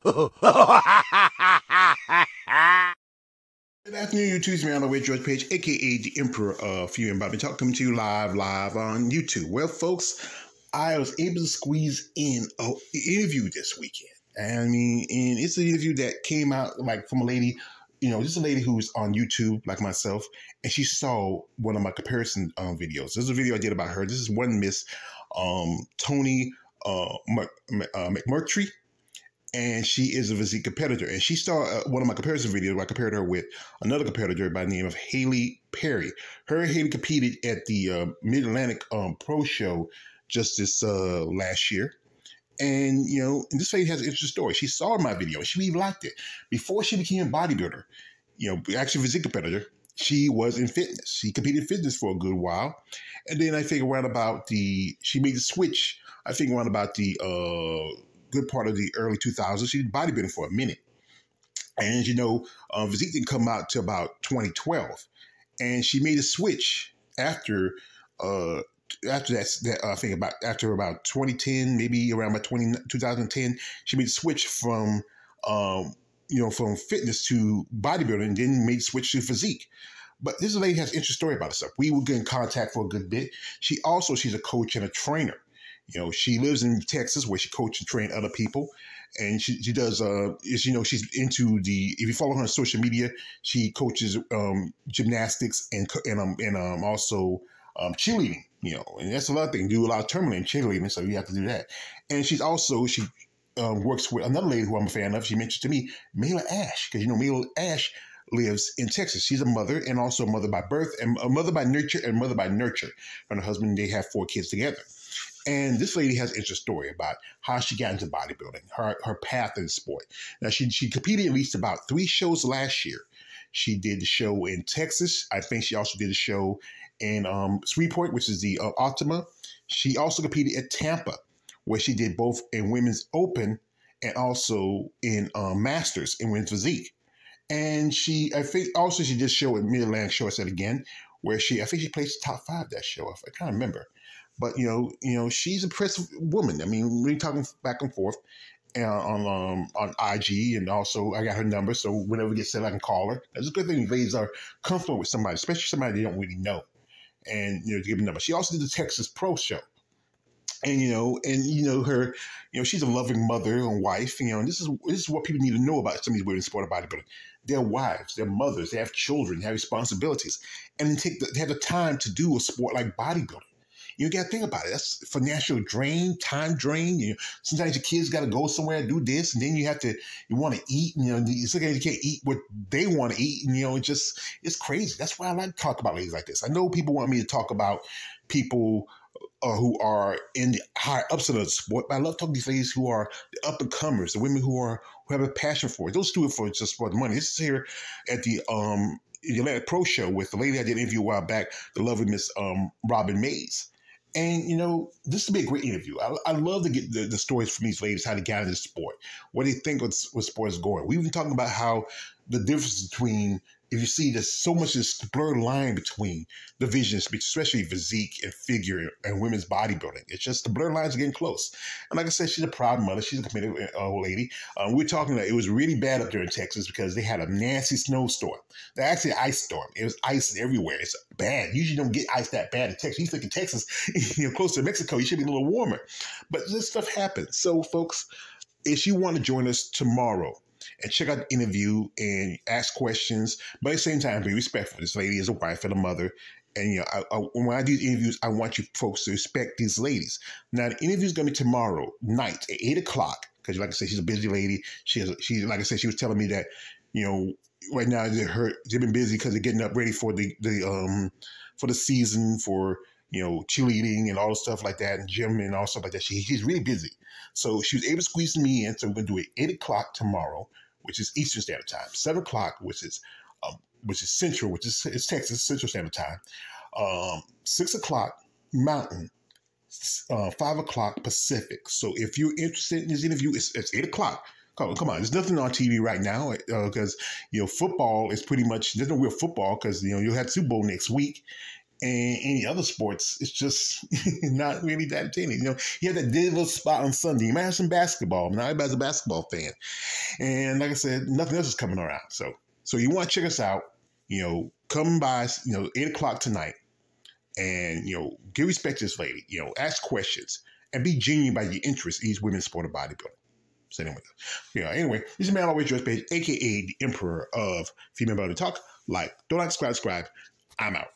Good afternoon, YouTube. Me on the way, George Page, aka the Emperor of Few and Bobby, talking to you live on YouTube. Well, folks, I was able to squeeze in an interview this weekend. And I mean, and it's an interview that came out like from a lady, this is a lady who's on YouTube like myself, and she saw one of my comparison videos. This is a video I did about her. This is one Miss Toni McMurtre, and she is a physique competitor. And she saw one of my comparison videos where I compared her with another competitor by the name of Haley Perry. Her and Haley competed at the Mid-Atlantic Pro Show just this last year. And, and this lady has an interesting story. She saw my video and she really liked it. Before she became a bodybuilder, actually a physique competitor, she was in fitness. She competed in fitness for a good while. And then I think she made the switch, I think around about the good part of the early 2000s. She did bodybuilding for a minute. And, physique didn't come out till about 2012. And she made a switch after that, I think after about 2010, maybe around about 2010, she made a switch from fitness to bodybuilding, and then made a switch to physique. But this lady has an interesting story about herself. We would get in contact for a good bit. She's a coach and a trainer. She lives in Texas where she coaches and trains other people. And she does, she's into if you follow her on social media, she coaches gymnastics and also cheerleading, and that's another thing. Do a lot of tournament and cheerleading, so you have to do that. And she works with another lady who I'm a fan of. She mentioned to me, Mela Ash, because Mela Ash lives in Texas. She's a mother and also a mother by birth and a mother by nurture and mother by nurture. And her husband, they have 4 kids together. And this lady has an interesting story about how she got into bodybuilding, her path in sport. Now, she competed at least about 3 shows last year. She did the show in Texas. I think she also did a show in Shreveport, which is the Optima. She also competed at Tampa, where she did both in Women's Open and also in Masters in Women's Physique. And I think also she did a show at Mid-Atlantic Show, I said again, where I think she placed top 5 that show. I can't remember. But, she's an impressive woman. I mean, we're talking back and forth on IG, and also I got her number, so whenever we get set, I can call her. That's a good thing. Ladies are comfortable with somebody, especially somebody they don't really know, and to give them a number. She also did the Texas Pro Show, and her, she's a loving mother and wife. This is what people need to know about some of these women in sport of bodybuilding. They're wives, they're mothers, they have children, they have responsibilities, and they have the time to do a sport like bodybuilding. You got to think about it. That's financial drain, time drain. Sometimes your kids got to go somewhere and do this, and then you want to eat. Sometimes you can't eat what they want to eat. And, it's crazy. That's why I like to talk about ladies like this. I know people want me to talk about people who are in the higher ups of the sport, but I love talking to these ladies who are the up and comers, the women who have a passion for it. Those do it just for the money. This is here at the Atlantic Pro Show with the lady I did an interview a while back, the lovely Miss Robin Mays. And, this will be a great interview. I love to get the stories from these ladies, how they got into the sport, what they think what sport is going. We've been talking about how the difference between, if you see there's so much this blurred line between divisions, especially physique and figure and women's bodybuilding. It's just the blurred lines are getting close. And like I said, she's a proud mother. She's a committed old lady. We're talking that it was really bad up there in Texas because they had a nasty snowstorm. They're actually an ice storm. It was ice everywhere. It's bad. Usually don't get ice that bad in Texas. You think in Texas, close to Mexico, you should be a little warmer. But this stuff happens. So, folks, if you want to join us tomorrow, and check out the interview and ask questions, but at the same time, be respectful. This lady is a wife and a mother. And, when I do interviews, I want you folks to respect these ladies. Now, the interview is going to be tomorrow night at 8 o'clock, because like I said, she's a busy lady. She like I said, she was telling me that, right now they've been busy because they're getting up ready for the season for, cheerleading and all the stuff like that, and gym and all stuff like that. She's really busy. So she was able to squeeze me in. So we're going to do it 8 o'clock tomorrow, which is Eastern Standard Time, 7 o'clock, which is Central, it's Texas Central Standard Time, 6 o'clock Mountain, 5 o'clock Pacific. So if you're interested in this interview, it's 8 o'clock. Come on, there's nothing on TV right now because football is pretty much, there's no real football because you'll have Super Bowl next week. And any other sports, it's just not really that entertaining. You know, you have that little spot on Sunday. You might have some basketball. Not everybody's a basketball fan. And like I said, nothing else is coming around. So you want to check us out, you know, come by, you know, 8 o'clock tonight and, you know, give respect to this lady, you know, ask questions and be genuine about your interest in these women's sport of bodybuilding. So anyway, this is Man Always Dress Page, a.k.a. the Emperor of Female Body Talk. Like, don't like, subscribe. I'm out.